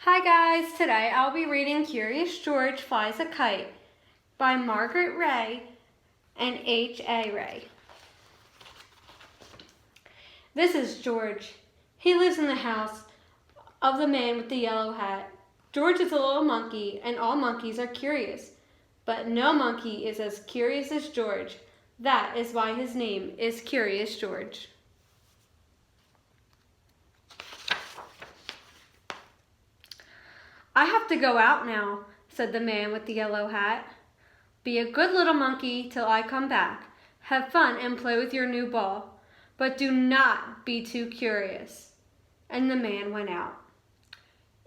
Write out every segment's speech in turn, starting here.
Hi guys, today I'll be reading Curious George Flies a Kite by Margret Ray and H.A. Ray. This is George. He lives in the house of the man with the yellow hat. George is a little monkey and all monkeys are curious, but no monkey is as curious as George. That is why his name is Curious George. "I have to go out now," said the man with the yellow hat. "Be a good little monkey till I come back. Have fun and play with your new ball, but do not be too curious." And the man went out.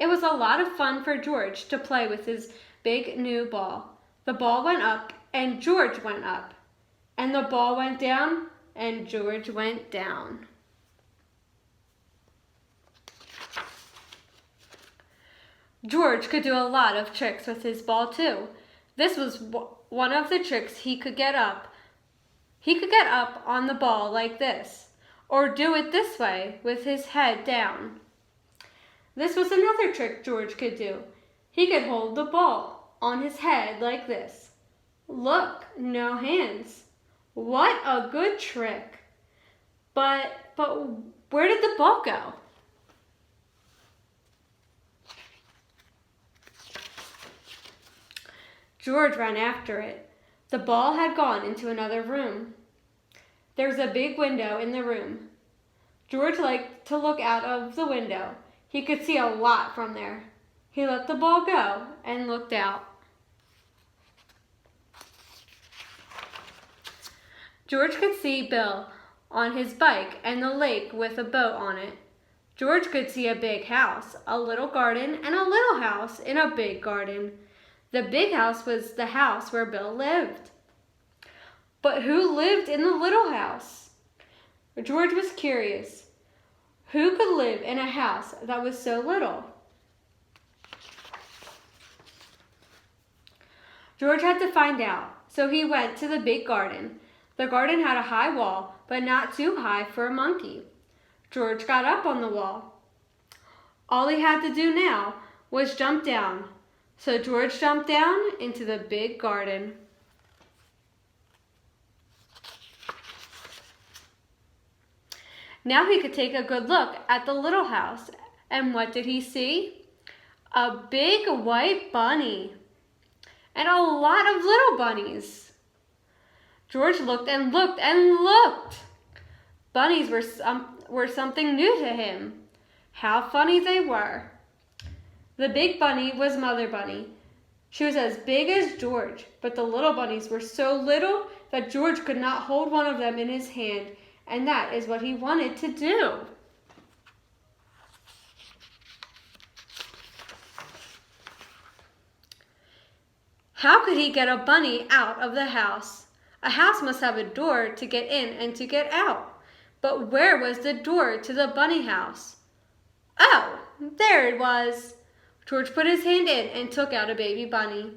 It was a lot of fun for George to play with his big new ball. The ball went up and George went up, and the ball went down and George went down. George could do a lot of tricks with his ball too. This was one of the tricks he could get up. He could get up on the ball like this, or do it this way with his head down. This was another trick George could do. He could hold the ball on his head like this. Look, no hands. What a good trick. But where did the ball go? George ran after it. The ball had gone into another room. There was a big window in the room. George liked to look out of the window. He could see a lot from there. He let the ball go and looked out. George could see Bill on his bike and the lake with a boat on it. George could see a big house, a little garden, and a little house in a big garden. The big house was the house where Bill lived. But who lived in the little house? George was curious. Who could live in a house that was so little? George had to find out, so he went to the big garden. The garden had a high wall, but not too high for a monkey. George got up on the wall. All he had to do now was jump down. So George jumped down into the big garden. Now he could take a good look at the little house. And what did he see? A big white bunny. And a lot of little bunnies. George looked and looked and looked. Bunnies were something new to him. How funny they were. The big bunny was Mother Bunny. She was as big as George, but the little bunnies were so little that George could not hold one of them in his hand, and that is what he wanted to do. How could he get a bunny out of the house? A house must have a door to get in and to get out. But where was the door to the bunny house? Oh, there it was. George put his hand in and took out a baby bunny.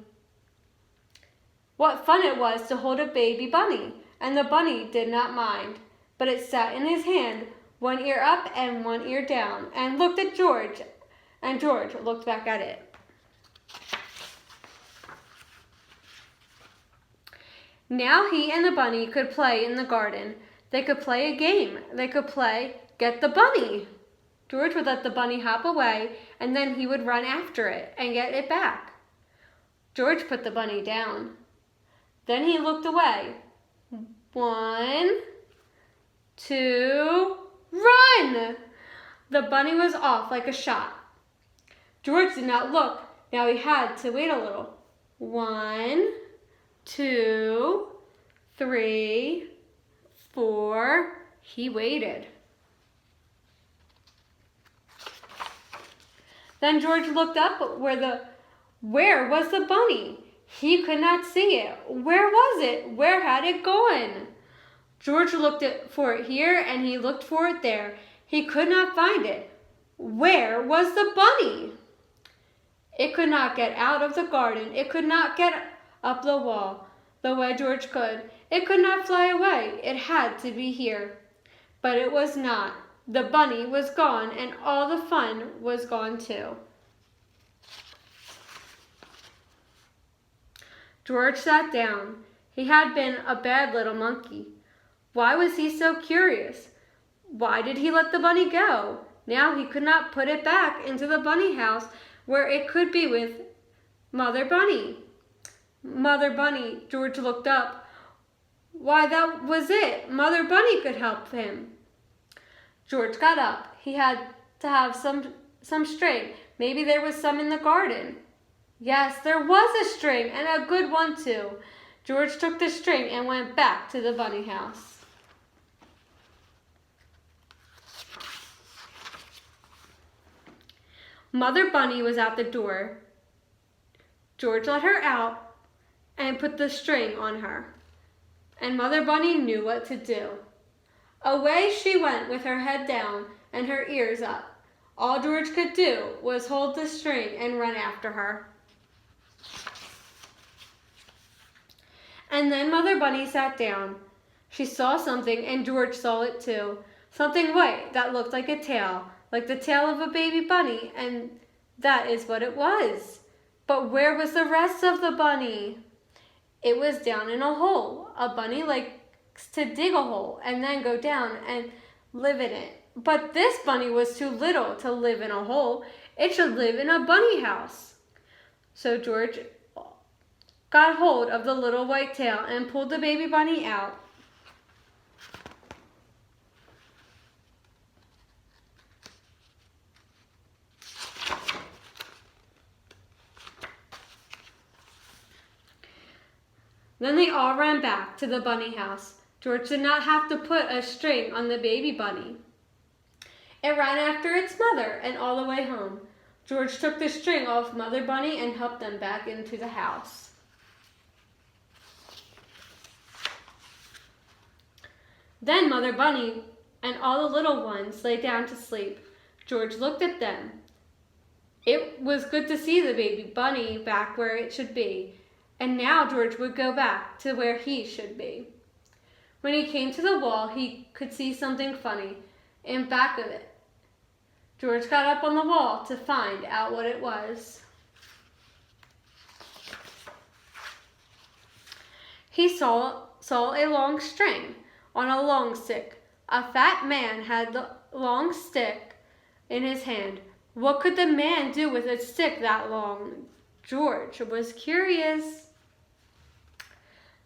What fun it was to hold a baby bunny, and the bunny did not mind, but it sat in his hand, one ear up and one ear down, and looked at George, and George looked back at it. Now he and the bunny could play in the garden. They could play a game. They could play Get the Bunny. George would let the bunny hop away, and then he would run after it and get it back. George put the bunny down. Then he looked away. 1, 2, run! The bunny was off like a shot. George did not look. Now he had to wait a little. 1, 2, 3, 4. He waited. Then George looked up. Where was the bunny? He could not see it. Where was it? Where had it gone? George looked for it here and he looked for it there. He could not find it. Where was the bunny? It could not get out of the garden. It could not get up the wall the way George could. It could not fly away. It had to be here. But it was not. The bunny was gone, and all the fun was gone too. George sat down. He had been a bad little monkey. Why was he so curious? Why did he let the bunny go? Now he could not put it back into the bunny house where it could be with Mother Bunny. Mother Bunny, George looked up. Why, that was it. Mother Bunny could help him. George got up. He had to have some string. Maybe there was some in the garden. Yes, there was a string, and a good one too. George took the string and went back to the bunny house. Mother Bunny was at the door. George let her out and put the string on her. And Mother Bunny knew what to do. Away she went with her head down and her ears up. All George could do was hold the string and run after her. And then Mother Bunny sat down. She saw something, and George saw it too. Something white that looked like a tail, like the tail of a baby bunny, and that is what it was. But where was the rest of the bunny? It was down in a hole. A bunny likes to dig a hole and then go down and live in it. But this bunny was too little to live in a hole. It should live in a bunny house. So George got hold of the little white tail and pulled the baby bunny out. Then they all ran back to the bunny house. George did not have to put a string on the baby bunny. It ran after its mother and all the way home. George took the string off Mother Bunny and helped them back into the house. Then Mother Bunny and all the little ones lay down to sleep. George looked at them. It was good to see the baby bunny back where it should be, and now George would go back to where he should be. When he came to the wall, he could see something funny in back of it. George got up on the wall to find out what it was. He saw a long string on a long stick. A fat man had the long stick in his hand. What could the man do with a stick that long? George was curious.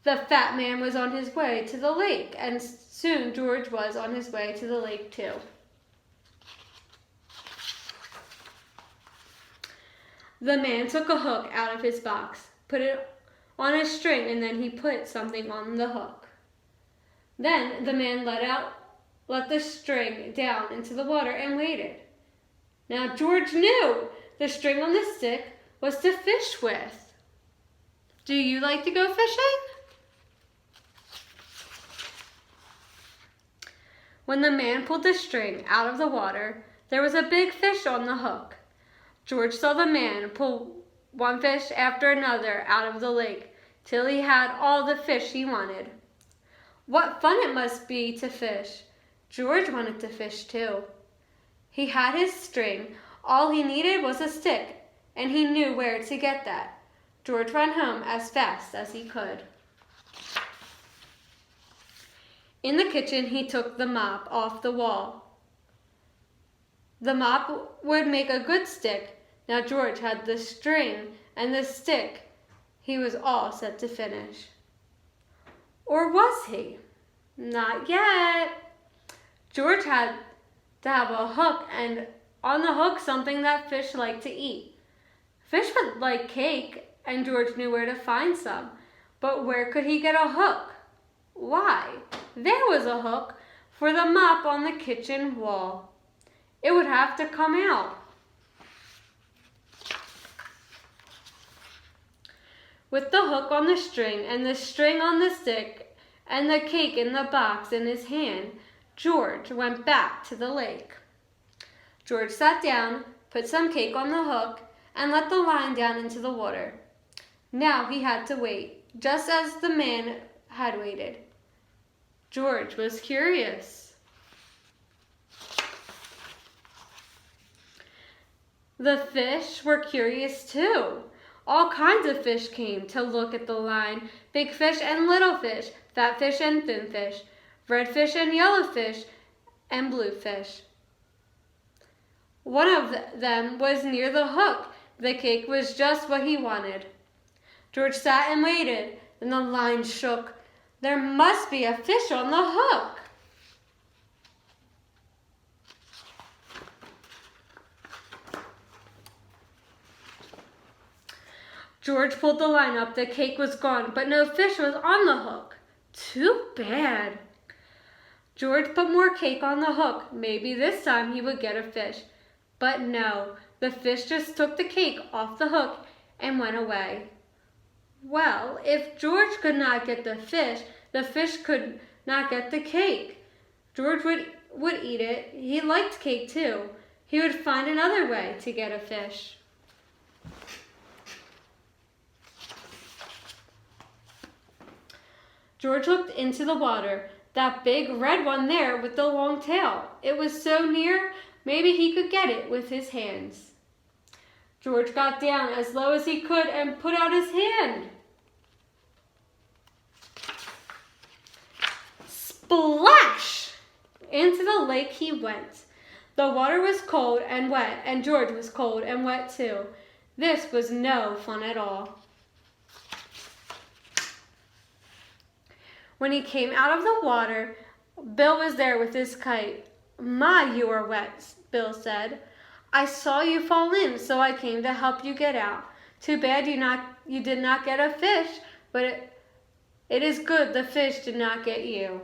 The fat man was on his way to the lake, and soon George was on his way to the lake too. The man took a hook out of his box, put it on a string, and then he put something on the hook. Then the man let the string down into the water and waited. Now George knew the string on the stick was to fish with. Do you like to go fishing? When the man pulled the string out of the water, there was a big fish on the hook. George saw the man pull one fish after another out of the lake till he had all the fish he wanted. What fun it must be to fish! George wanted to fish too. He had his string. All he needed was a stick, and he knew where to get that. George ran home as fast as he could. In the kitchen, he took the mop off the wall. The mop would make a good stick. Now George had the string and the stick. He was all set to finish. Or was he? Not yet. George had to have a hook, and on the hook something that fish like to eat. Fish would like cake, and George knew where to find some. But where could he get a hook? Why, there was a hook for the mop on the kitchen wall. It would have to come out. With the hook on the string and the string on the stick and the cake in the box in his hand, George went back to the lake. George sat down, put some cake on the hook, and let the line down into the water. Now he had to wait, just as the man had waited. George was curious. The fish were curious too. All kinds of fish came to look at the line, big fish and little fish, fat fish and thin fish, red fish and yellow fish, and blue fish. One of them was near the hook. The cake was just what he wanted. George sat and waited. Then the line shook. There must be a fish on the hook. George pulled the line up. The cake was gone, but no fish was on the hook. Too bad. George put more cake on the hook. Maybe this time he would get a fish. But no, the fish just took the cake off the hook and went away. Well, if George could not get the fish could not get the cake. George would eat it. He liked cake too. He would find another way to get a fish. George looked into the water. That big red one there with the long tail. It was so near, maybe he could get it with his hands. George got down as low as he could and put out his hand. Splash! Into the lake he went. The water was cold and wet, and George was cold and wet too. This was no fun at all. When he came out of the water, Bill was there with his kite. My, you are wet, Bill said. I saw you fall in, so I came to help you get out. Too bad you did not get a fish, but it is good the fish did not get you.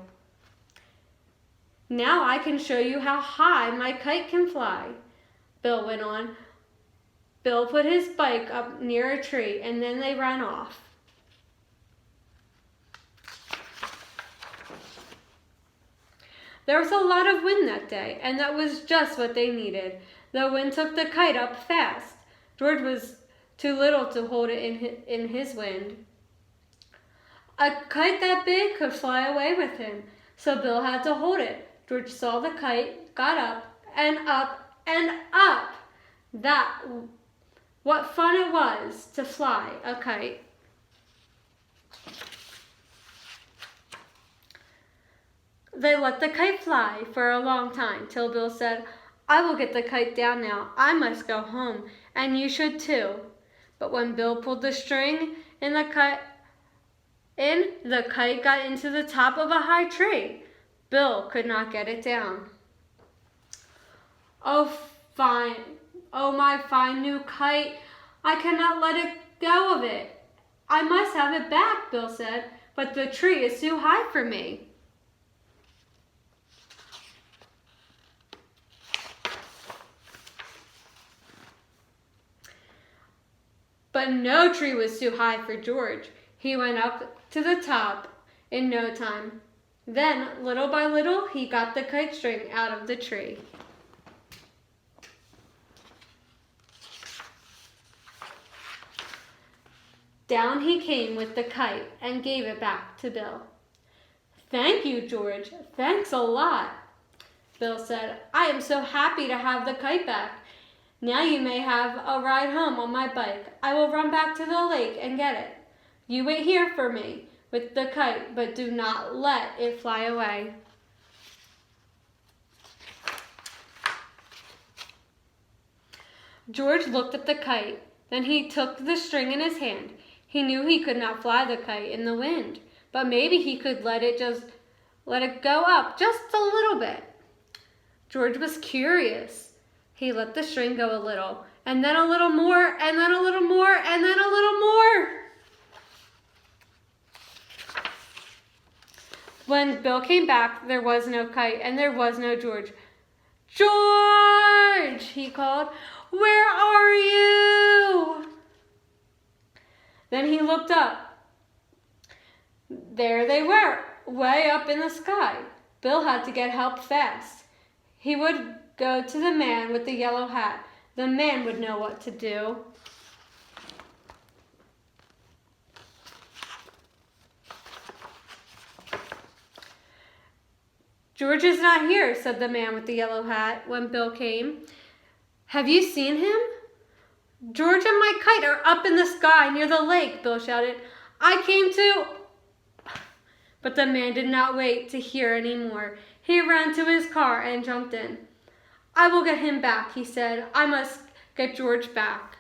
Now I can show you how high my kite can fly, Bill went on. Bill put his bike up near a tree, and then they ran off. There was a lot of wind that day, and that was just what they needed. The wind took the kite up fast. George was too little to hold it in his wind. A kite that big could fly away with him, so Bill had to hold it. George saw the kite, got up and up and up. What fun it was to fly a kite. They let the kite fly for a long time till Bill said, I will get the kite down now. I must go home, and you should too. But when Bill pulled the string the kite got into the top of a high tree. Bill could not get it down. Oh, my fine new kite. I cannot let it go of it. I must have it back, Bill said, but the tree is too high for me. But no tree was too high for George. He went up to the top in no time. Then, little by little, he got the kite string out of the tree. Down he came with the kite and gave it back to Bill. Thank you, George. Thanks a lot, Bill said. I am so happy to have the kite back. Now you may have a ride home on my bike. I will run back to the lake and get it. You wait here for me with the kite, but do not let it fly away. George looked at the kite. Then he took the string in his hand. He knew he could not fly the kite in the wind, but maybe he could let it go up just a little bit. George was curious. He let the string go a little, and then a little more, and then a little more, and then a little more. When Bill came back, there was no kite, and there was no George. George, he called, where are you? Then he looked up. There they were, way up in the sky. Bill had to get help fast. He would go to the man with the yellow hat. The man would know what to do. George is not here, said the man with the yellow hat when Bill came. Have you seen him? George and my kite are up in the sky near the lake, Bill shouted. I came to... But the man did not wait to hear any more. He ran to his car and jumped in. I will get him back, he said. I must get George back.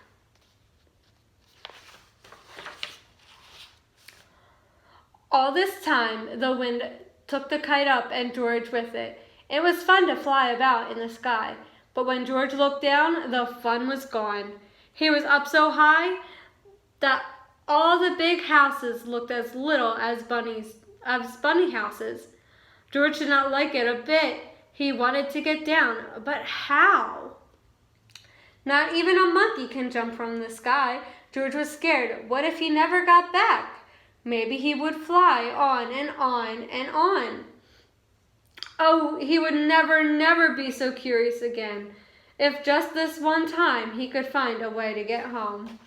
All this time, the wind took the kite up and George with it. It was fun to fly about in the sky, but when George looked down, the fun was gone. He was up so high that all the big houses looked as little as bunny houses. George did not like it a bit. He wanted to get down, but how? Not even a monkey can jump from the sky. George was scared. What if he never got back? Maybe he would fly on and on and on. Oh, he would never be so curious again. If just this one time he could find a way to get home.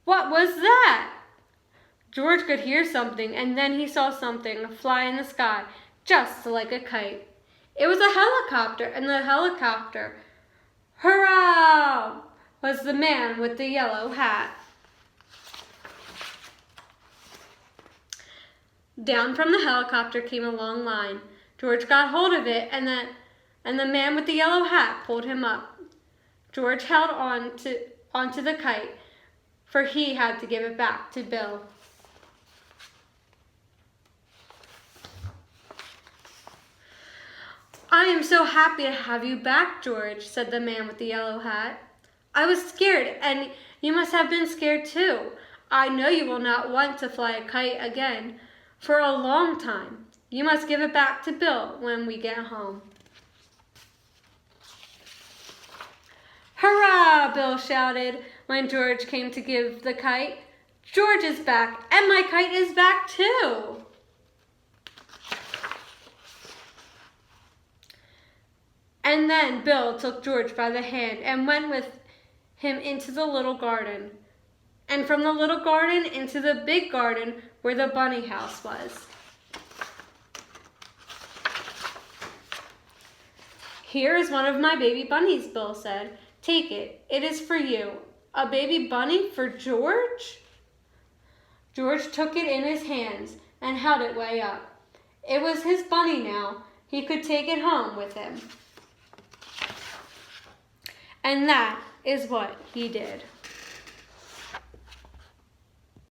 What was that? George could hear something, and then he saw something fly in the sky, just like a kite. It was a helicopter, and the helicopter, hurrah, was the man with the yellow hat. Down from the helicopter came a long line. George got hold of it, and the man with the yellow hat pulled him up. George held onto the kite, for he had to give it back to Bill. I am so happy to have you back, George, said the man with the yellow hat. I was scared, and you must have been scared too. I know you will not want to fly a kite again for a long time. You must give it back to Bill when we get home. Hurrah, Bill shouted when George came to give the kite. George is back, and my kite is back too. And then Bill took George by the hand and went with him into the little garden, and from the little garden into the big garden where the bunny house was. Here is one of my baby bunnies, Bill said. Take it. It is for you. A baby bunny for George? George took it in his hands and held it way up. It was his bunny now. He could take it home with him. And that is what he did.